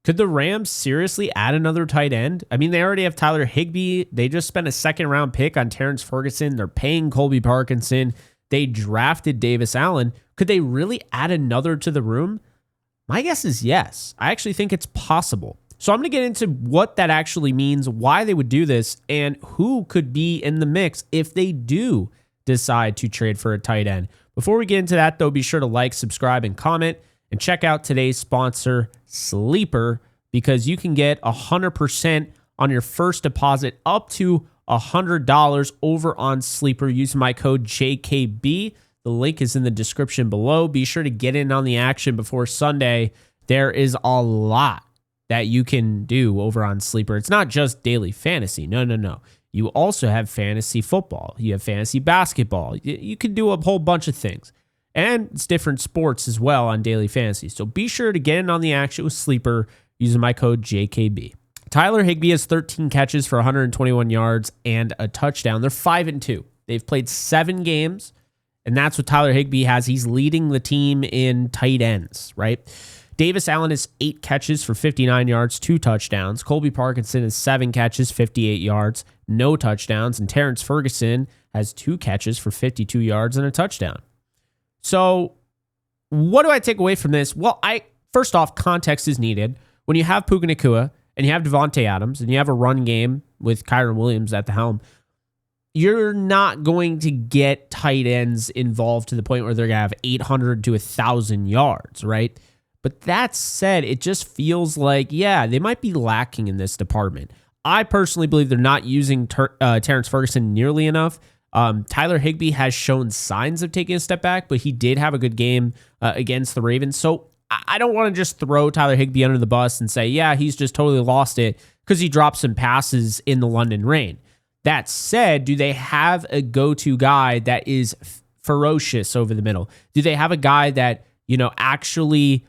Could the Rams seriously add another tight end? I mean, they already have Tyler Higbee. They just spent a second-round pick on Terrence Ferguson. They're paying Colby Parkinson. They drafted Davis Allen. Could they really add another to the room? My guess is yes. I actually think it's possible. So I'm going to get into what that actually means, why they would do this, and who could be in the mix if they do decide to trade for a tight end. Before we get into that, though, be sure to like, subscribe, and comment. And check out today's sponsor, Sleeper, because you can get 100% on your first deposit up to $100 over on Sleeper. Use my code JKB. The link is in the description below. Be sure to get in on the action before Sunday. There is a lot that you can do over on Sleeper. It's not just daily fantasy. No. You also have fantasy football. You have fantasy basketball. You can do a whole bunch of things. And it's different sports as well on daily fantasy. So be sure to get in on the action with Sleeper using my code JKB. Tyler Higbee has 13 catches for 121 yards and a touchdown. They're 5-2. They've played 7 games, and that's what Tyler Higbee has. He's leading the team in tight ends, right? Davis Allen has 8 catches for 59 yards, 2 touchdowns. Colby Parkinson has 7 catches, 58 yards, no touchdowns. And Terrence Ferguson has 2 catches for 52 yards and a touchdown. So what do I take away from this? Well, first off, context is needed. When you have Puka Nacua and you have Devontae Adams and you have a run game with Kyron Williams at the helm, you're not going to get tight ends involved to the point where they're going to have 800 to 1,000 yards, right? But that said, it just feels like, they might be lacking in this department. I personally believe they're not using Terrence Ferguson nearly enough. Tyler Higbee has shown signs of taking a step back, but he did have a good game against the Ravens. So I don't want to just throw Tyler Higbee under the bus and say, he's just totally lost it because he dropped some passes in the London rain. That said, do they have a go-to guy that is ferocious over the middle? Do they have a guy that, actually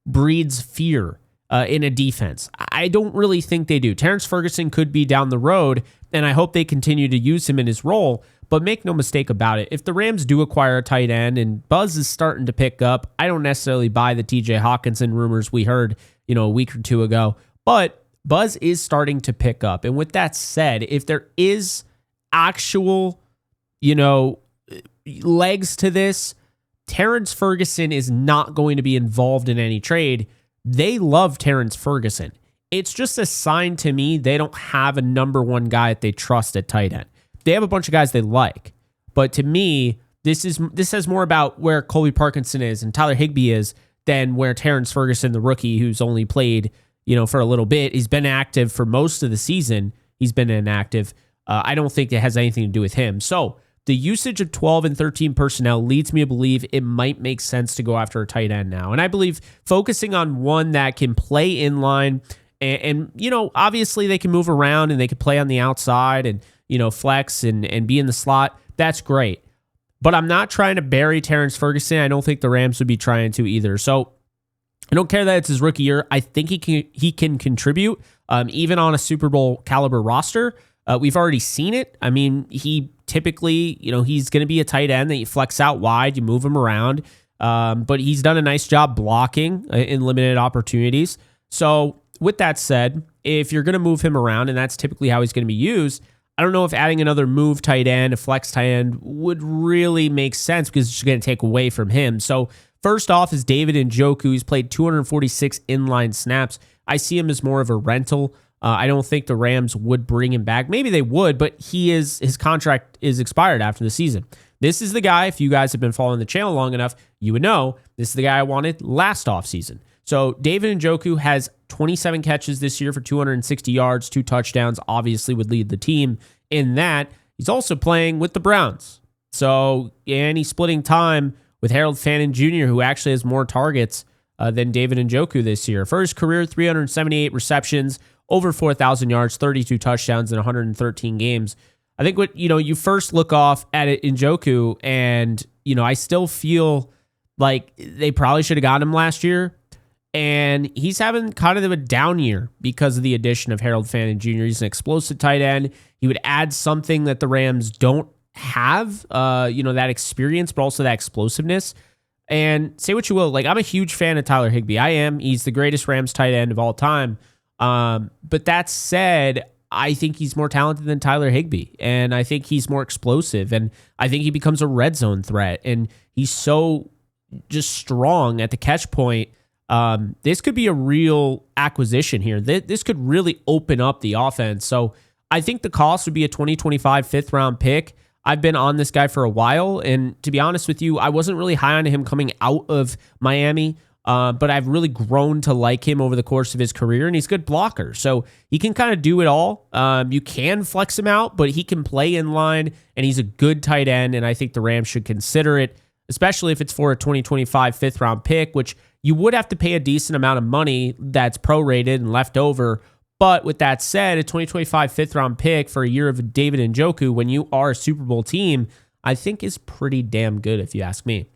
breeds fear in a defense? I don't really think they do. Terrence Ferguson could be down the road, and I hope they continue to use him in his role, but make no mistake about it. If the Rams do acquire a tight end and Buzz is starting to pick up, I don't necessarily buy the TJ Hockenson rumors we heard, a week or two ago, but Buzz is starting to pick up. And with that said, if there is actual, legs to this, Terrence Ferguson is not going to be involved in any trade. They love Terrence Ferguson. It's just a sign to me they don't have a number one guy that they trust at tight end. They have a bunch of guys they like, but to me, this says more about where Colby Parkinson is and Tyler Higbee is than where Terrence Ferguson, the rookie, who's only played for a little bit, he's been active for most of the season. He's been inactive. I don't think it has anything to do with him. So the usage of 12 and 13 personnel leads me to believe it might make sense to go after a tight end now. And I believe focusing on one that can play in line and obviously they can move around and they can play on the outside and, flex and be in the slot. That's great. But I'm not trying to bury Terrence Ferguson. I don't think the Rams would be trying to either. So I don't care that it's his rookie year. I think he can contribute even on a Super Bowl caliber roster. We've already seen it. I mean, he typically, he's going to be a tight end that you flex out wide, you move him around. But he's done a nice job blocking in limited opportunities. So with that said, if you're going to move him around, and that's typically how he's going to be used, I don't know if adding another move tight end, a flex tight end, would really make sense because it's going to take away from him. So first off is David Njoku. He's played 246 inline snaps. I see him as more of a rental. I don't think the Rams would bring him back. Maybe they would, but his contract is expired after the season. This is the guy, if you guys have been following the channel long enough, you would know this is the guy I wanted last offseason. So David Njoku has 27 catches this year for 260 yards, 2 touchdowns, obviously would lead the team in that. He's also playing with the Browns. So, and he's splitting time with Harold Fannin Jr., who actually has more targets than David Njoku this year. For his career, 378 receptions, over 4,000 yards, 32 touchdowns in 113 games. I think what, you first look off at it in Njoku, and, I still feel like they probably should have gotten him last year. And he's having kind of a down year because of the addition of Harold Fannin Jr. He's an explosive tight end. He would add something that the Rams don't have, that experience, but also that explosiveness. And say what you will, like I'm a huge fan of Tyler Higbee. I am. He's the greatest Rams tight end of all time. But that said, I think he's more talented than Tyler Higbee, and I think he's more explosive, and I think he becomes a red zone threat, and he's so just strong at the catch point. This could be a real acquisition here. This could really open up the offense. So I think the cost would be a 2025 fifth round pick. I've been on this guy for a while, and to be honest with you, I wasn't really high on him coming out of Miami. But I've really grown to like him over the course of his career, and he's a good blocker. So he can kind of do it all. You can flex him out, but he can play in line, and he's a good tight end, and I think the Rams should consider it, especially if it's for a 2025 fifth-round pick, which you would have to pay a decent amount of money that's prorated and left over. But with that said, a 2025 fifth-round pick for a year of David Njoku when you are a Super Bowl team, I think is pretty damn good if you ask me.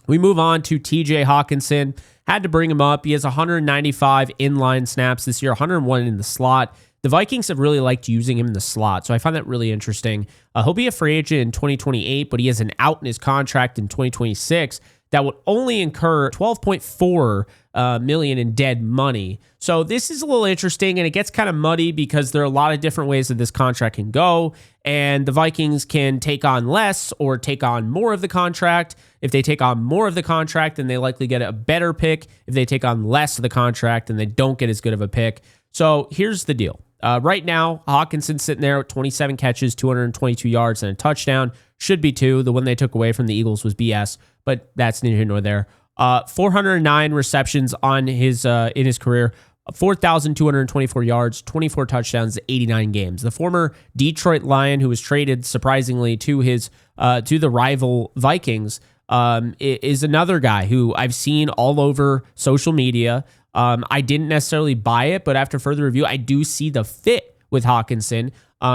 We move on to TJ Hockenson. Had to bring him up. He has 195 inline snaps this year, 101 in the slot. The Vikings have really liked using him in the slot, so I find that really interesting. He'll be a free agent in 2028, but he has an out in his contract in 2026 that would only incur $12.4 million in dead money. So this is a little interesting, and it gets kind of muddy because there are a lot of different ways that this contract can go, and the Vikings can take on less or take on more of the contract. If they take on more of the contract, then they likely get a better pick. If they take on less of the contract, then they don't get as good of a pick. So here's the deal. Right now, Hawkinson's sitting there with 27 catches, 222 yards, and a touchdown. Should be two. The one they took away from the Eagles was BS, but that's neither here nor there. 409 receptions on his in his career, 4,224 yards, 24 touchdowns, 89 games. The former Detroit Lion, who was traded surprisingly to his to the rival Vikings, is another guy who I've seen all over social media. I didn't necessarily buy it, but after further review, I do see the fit with Hockenson.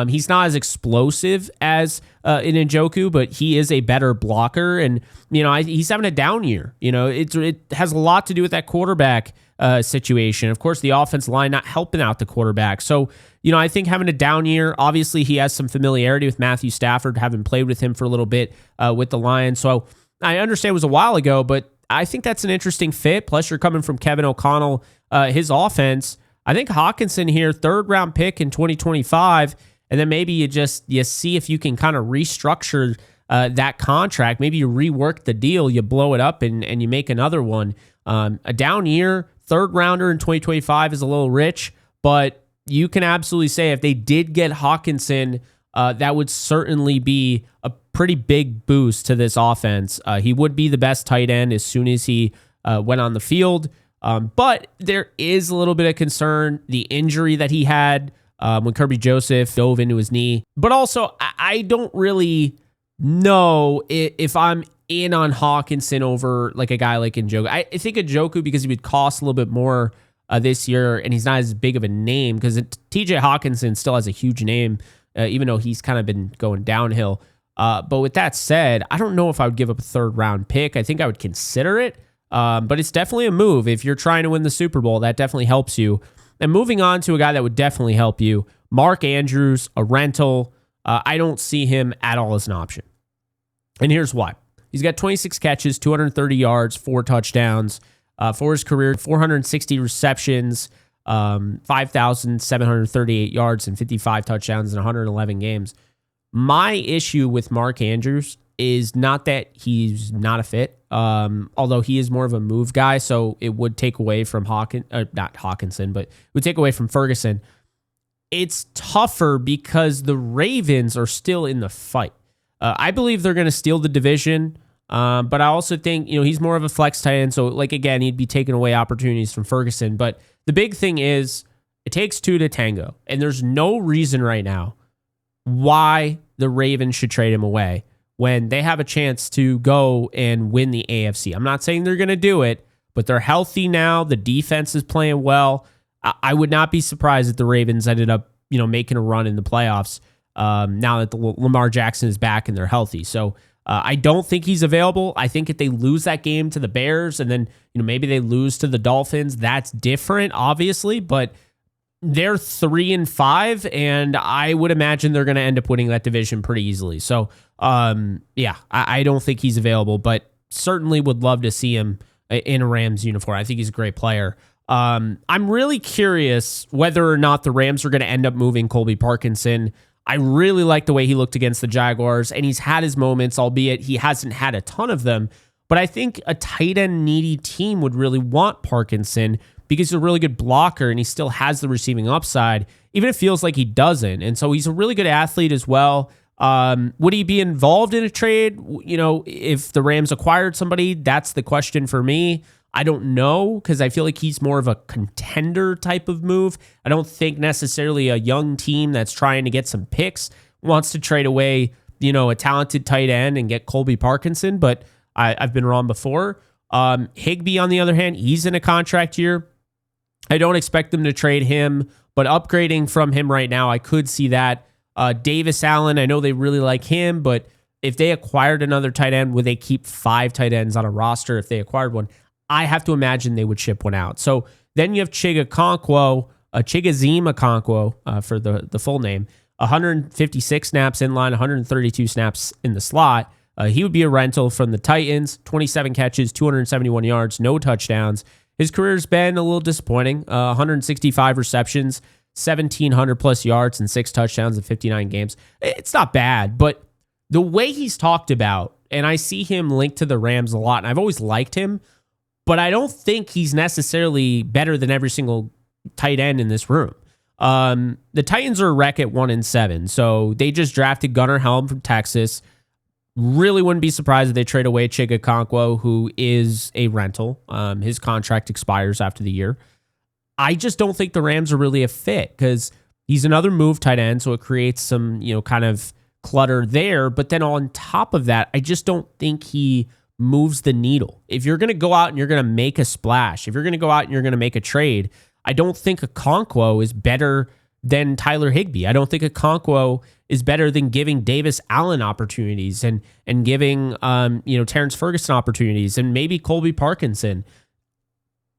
He's not as explosive as in Njoku, but he is a better blocker, and he's having a down year. It has a lot to do with that quarterback situation. Of course, the offensive line not helping out the quarterback. So, I think having a down year. Obviously, he has some familiarity with Matthew Stafford, having played with him for a little bit with the Lions. So I understand it was a while ago, but I think that's an interesting fit. Plus, you're coming from Kevin O'Connell, his offense. I think Hockenson here, third round pick in 2025, and then maybe you see if you can kind of restructure that contract. Maybe you rework the deal, you blow it up, and you make another one. A down year, third rounder in 2025 is a little rich, but you can absolutely say if they did get Hockenson, that would certainly be a pretty big boost to this offense. He would be the best tight end as soon as he went on the field. But there is a little bit of concern, the injury that he had when Kirby Joseph dove into his knee. But also, I don't really know if I'm in on Hockenson over like a guy like Njoku. I think Njoku, because he would cost a little bit more this year, and he's not as big of a name, because TJ Hockenson still has a huge name, even though he's kind of been going downhill. But with that said, I don't know if I would give up a third round pick. I think I would consider it. But it's definitely a move. If you're trying to win the Super Bowl, that definitely helps you. And moving on to a guy that would definitely help you, Mark Andrews, a rental. I don't see him at all as an option. And here's why. He's got 26 catches, 230 yards, 4 touchdowns. For his career, 460 receptions, 5,738 yards, and 55 touchdowns in 111 games. My issue with Mark Andrews is not that he's not a fit, although he is more of a move guy, so it would take away from not Hockenson, but it would take away from Ferguson. It's tougher because the Ravens are still in the fight. I believe they're going to steal the division, but I also think he's more of a flex tight end, so again, he'd be taking away opportunities from Ferguson. But the big thing is it takes two to tango, and there's no reason right now why the Ravens should trade him away when they have a chance to go and win the AFC. I'm not saying they're going to do it, but they're healthy now. The defense is playing well. I would not be surprised if the Ravens ended up, making a run in the playoffs now that the Lamar Jackson is back and they're healthy. So I don't think he's available. I think if they lose that game to the Bears and then, maybe they lose to the Dolphins, that's different, obviously, but they're 3-5, and I would imagine they're going to end up winning that division pretty easily. So, I don't think he's available, but certainly would love to see him in a Rams uniform. I think he's a great player. I'm really curious whether or not the Rams are going to end up moving Colby Parkinson. I really like the way he looked against the Jaguars, and he's had his moments, albeit he hasn't had a ton of them. But I think a tight end needy team would really want Parkinson because he's a really good blocker and he still has the receiving upside, even if it feels like he doesn't. And so he's a really good athlete as well. Would he be involved in a trade? You know, if the Rams acquired somebody, that's the question for me. I don't know, because I feel like he's more of a contender type of move. I don't think necessarily a young team that's trying to get some picks wants to trade away, you know, a talented tight end and get Colby Parkinson, but I've been wrong before. Higbee, on the other hand, he's in a contract year. I don't expect them to trade him, but upgrading from him right now, I could see that. Davis Allen, I know they really like him, but if they acquired another tight end, would they keep 5 tight ends on a roster if they acquired one? I have to imagine they would ship one out. So then you have Chigoziem Okonkwo for the full name, 156 snaps in line, 132 snaps in the slot. He would be a rental from the Titans, 27 catches, 271 yards, no touchdowns. His career's been a little disappointing, 165 receptions, 1,700 plus yards, and 6 touchdowns in 59 games. It's not bad, but the way he's talked about, and I see him linked to the Rams a lot, and I've always liked him, but I don't think he's necessarily better than every single tight end in this room. The Titans are a wreck at 1-7, so they just drafted Gunnar Helm from Texas. Really wouldn't be surprised if they trade away Chigoziem Okonkwo, who is a rental. His contract expires after the year. I just don't think the Rams are really a fit because he's another move tight end, so it creates some, you know, kind of clutter there. But then on top of that, I just don't think he moves the needle. If you're going to go out and you're going to make a splash, if you're going to go out and you're going to make a trade, I don't think Okonkwo is better than Tyler Higbee. I don't think Okonkwo is better than giving Davis Allen opportunities and giving Terrence Ferguson opportunities and maybe Colby Parkinson.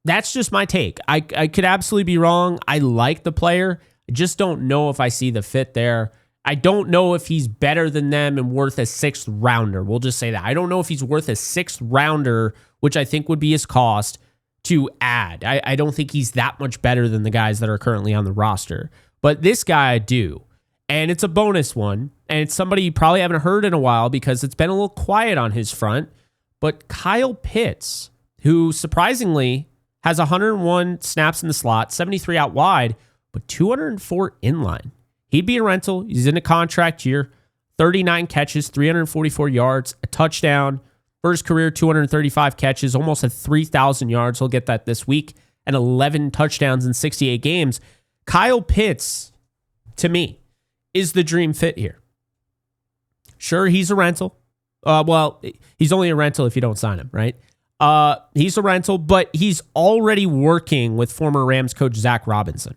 That's just my take. I could absolutely be wrong. I like the player. I just don't know if I see the fit there. I don't know if he's better than them and worth a 6th rounder. We'll just say that. I don't know if he's worth a 6th rounder, which I think would be his cost to add. I don't think he's that much better than the guys that are currently on the roster. But this guy I do. And it's a bonus one. And it's somebody you probably haven't heard in a while because it's been a little quiet on his front. But Kyle Pitts, who surprisingly has 101 snaps in the slot, 73 out wide, but 204 inline. He'd be a rental. He's in a contract year, 39 catches, 344 yards, a touchdown. For his career, 235 catches, almost at 3,000 yards. He'll get that this week, and 11 touchdowns in 68 games. Kyle Pitts, to me, is the dream fit here. Sure, he's a rental. Well, he's only a rental if you don't sign him, right? He's a rental, but he's already working with former Rams coach Zach Robinson.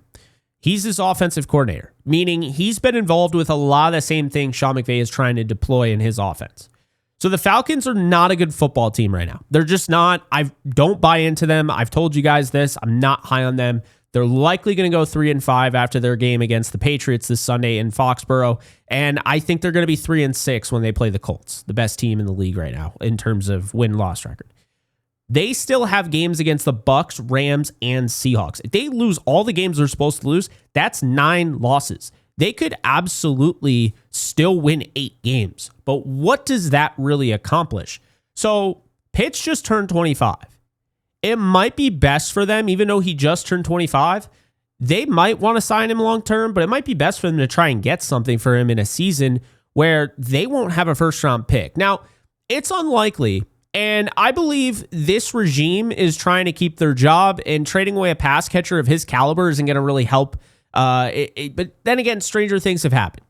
He's his offensive coordinator, meaning he's been involved with a lot of the same things Sean McVay is trying to deploy in his offense. So the Falcons are not a good football team right now. They're just not. I don't buy into them. I've told you guys this. I'm not high on them. They're likely going to go 3-5 after their game against the Patriots this Sunday in Foxborough. And I think they're going to be 3-6 when they play the Colts, the best team in the league right now in terms of win-loss record. They still have games against the Bucs, Rams, and Seahawks. If they lose all the games they're supposed to lose, that's 9 losses. They could absolutely still win 8 games. But what does that really accomplish? So Pitts just turned 25. It might be best for them, even though he just turned 25. They might want to sign him long term, but it might be best for them to try and get something for him in a season where they won't have a first-round pick. Now, it's unlikely. And I believe this regime is trying to keep their job, and trading away a pass catcher of his caliber isn't going to really help. But then again, stranger things have happened.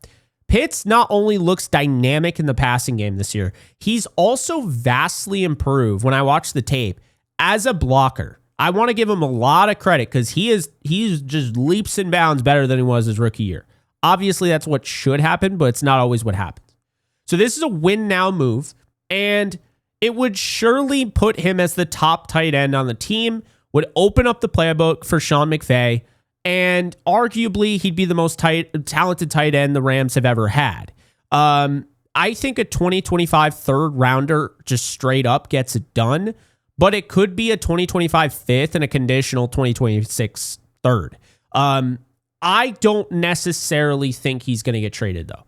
Pitts not only looks dynamic in the passing game this year, he's also vastly improved when I watch the tape as a blocker. I want to give him a lot of credit because he's just leaps and bounds better than he was his rookie year. Obviously, that's what should happen, but it's not always what happens. So this is a win now move, and it would surely put him as the top tight end on the team, would open up the playbook for Sean McVay, and arguably he'd be the most talented tight end the Rams have ever had. I I think a 2025 third rounder just straight up gets it done, but it could be a 2025 fifth and a conditional 2026 third. I don't necessarily think he's going to get traded, though.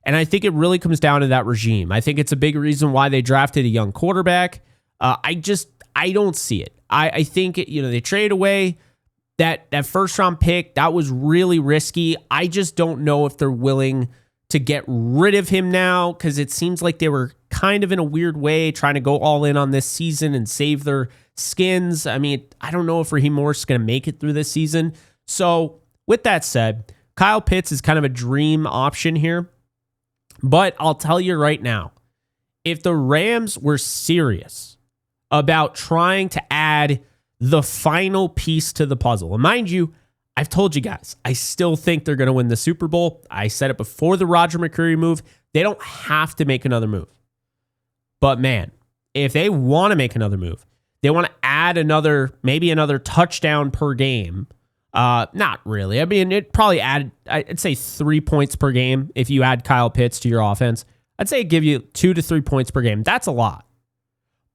And I think it really comes down to that regime. I think it's a big reason why they drafted a young quarterback. I don't see it. I think, they trade away that first round pick. That was really risky. I just don't know if they're willing to get rid of him now, because it seems like they were kind of in a weird way trying to go all in on this season and save their skins. I mean, I don't know if Raheem Morris is going to make it through this season. So with that said, Kyle Pitts is kind of a dream option here. But I'll tell you right now, if the Rams were serious about trying to add the final piece to the puzzle, and mind you, I've told you guys, I still think they're going to win the Super Bowl. I said it before the Roger McCreary move. They don't have to make another move. But man, if they want to make another move, they want to add maybe another touchdown per game. Not really. I mean, it probably I'd say 3 points per game if you add Kyle Pitts to your offense. I'd say it'd give you 2 to 3 points per game. That's a lot.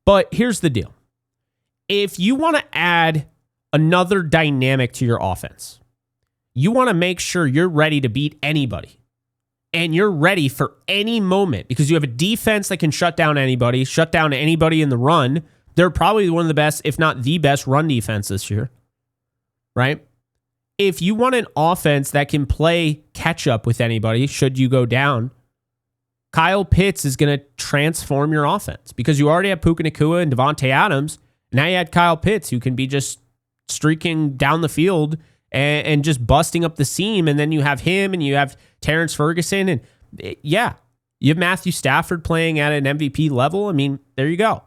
But here's the deal. If you want to add another dynamic to your offense, you want to make sure you're ready to beat anybody. And you're ready for any moment because you have a defense that can shut down anybody in the run. They're probably one of the best, if not the best, run defense this year. Right? If you want an offense that can play catch up with anybody, should you go down, Kyle Pitts is going to transform your offense because you already have Puka Nacua and Devontae Adams. Now you had Kyle Pitts, who can be just streaking down the field and just busting up the seam. And then you have him and you have Terrence Ferguson. And yeah, you have Matthew Stafford playing at an MVP level. I mean, there you go.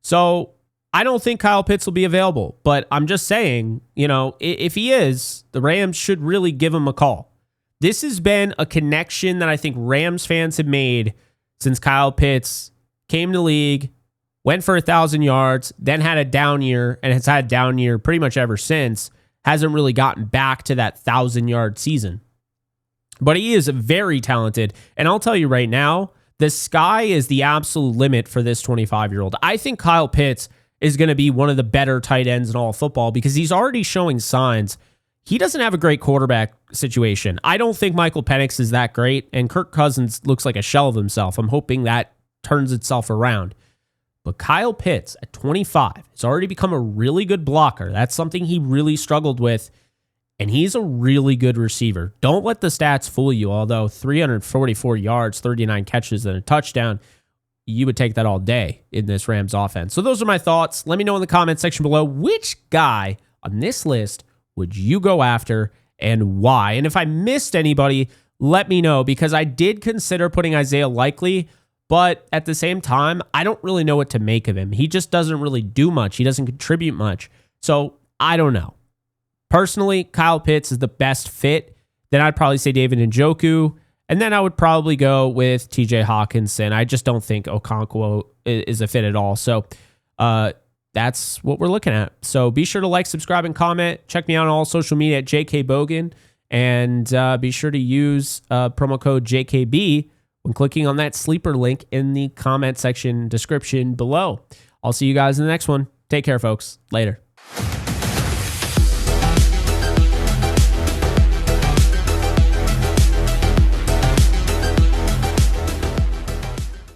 So I don't think Kyle Pitts will be available, but I'm just saying, if he is, the Rams should really give him a call. This has been a connection that I think Rams fans have made since Kyle Pitts came to the league, went for 1,000 yards, then had a down year, and has had a down year pretty much ever since. Hasn't really gotten back to that 1,000-yard season. But he is very talented, and I'll tell you right now, the sky is the absolute limit for this 25-year-old. I think Kyle Pitts is going to be one of the better tight ends in all of football because he's already showing signs. He doesn't have a great quarterback situation. I don't think Michael Penix is that great, and Kirk Cousins looks like a shell of himself. I'm hoping that turns itself around. But Kyle Pitts at 25 has already become a really good blocker. That's something he really struggled with, and he's a really good receiver. Don't let the stats fool you, although 344 yards, 39 catches, and a touchdown, you would take that all day in this Rams offense. So those are my thoughts. Let me know in the comment section below, which guy on this list would you go after and why? And if I missed anybody, let me know, because I did consider putting Isaiah Likely, but at the same time, I don't really know what to make of him. He just doesn't really do much. He doesn't contribute much. So I don't know. Personally, Kyle Pitts is the best fit. Then I'd probably say David Njoku. And then I would probably go with TJ Hockenson. I just don't think Okonkwo is a fit at all. So that's what we're looking at. So be sure to like, subscribe, and comment. Check me out on all social media at JKBogan. And be sure to use promo code JKB when clicking on that sleeper link in the comment section description below. I'll see you guys in the next one. Take care, folks. Later.